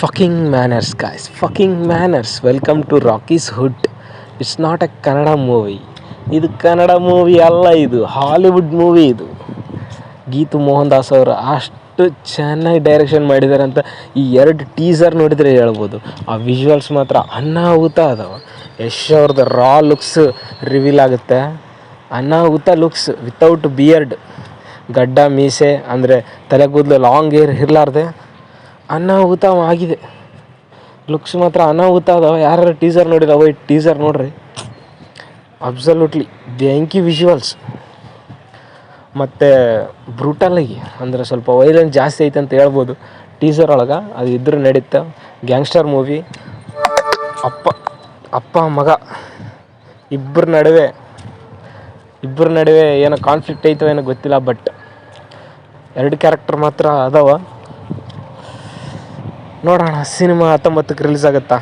Fucking manners, guys. Fucking manners. Welcome to Rocky's Hood. It's not a Kannada movie. ಇದು Kannada movie ಅಲ್ಲ, ಇದು Hollywood movie. ಇದು ಗೀತು ಮೋಹನ್ ದಾಸ್ ಅವರು ಅಷ್ಟು ಚೆನ್ನಾಗಿ ಡೈರೆಕ್ಷನ್ ಮಾಡಿದ್ದಾರೆ ಅಂತ ಈ ಎರಡು ಟೀಸರ್ ನೋಡಿದರೆ ಹೇಳ್ಬೋದು. ಆ ವಿಜುವಲ್ಸ್ ಮಾತ್ರ ಅನಾಹುತ ಅದಾವ. ಯಶ್ ಅವ್ರದ್ದು ರಾ ಲುಕ್ಸ್ ರಿವೀಲ್ ಆಗುತ್ತೆ. ಅನಾಹುತ ಲುಕ್ಸ್ ವಿತೌಟ್ ಬಿಯರ್ಡ್, ಗಡ್ಡ ಮೀಸೆ ಅಂದರೆ ತಲೆ ಕೂದಲು ಲಾಂಗ್ ಹೇರ್ ಇರಲಾರ್ದೆ ಅನಾಹುತವಾಗಿದೆ. ಲುಕ್ಸ್ ಮಾತ್ರ ಅನಾಹುತ ಅದಾವ. ಯಾರು ಟೀಸರ್ ನೋಡಿಲ್ಲ ಈ ಟೀಸರ್ ನೋಡ್ರಿ. ಅಬ್ಸಲ್ಯೂಟ್ಲಿ ಬೆಂಕಿ ವಿಜುವಲ್ಸ್. ಮತ್ತು ಬ್ರೂಟಲಾಗಿ ಅಂದರೆ ಸ್ವಲ್ಪ ವೈಲೆನ್ಸ್ ಜಾಸ್ತಿ ಐತೆ ಅಂತ ಹೇಳ್ಬೋದು ಟೀಸರ್ ಒಳಗೆ. ಅದು ಇದ್ರೂ ನಡೀತಾ. Gangster movie. ಅಪ್ಪ ಮಗ ಇಬ್ಬರ ನಡುವೆ ಏನೋ ಕಾನ್ಫ್ಲಿಕ್ಟ್ ಐತೋ ಏನೋ ಗೊತ್ತಿಲ್ಲ. ಬಟ್ ಎರಡು ಕ್ಯಾರೆಕ್ಟರ್ ಮಾತ್ರ ಅದಾವ. ನೋಡೋಣ. ಸಿನಿಮಾ 19ಕ್ಕೆ ರಿಲೀಸ್ ಆಗುತ್ತಾ.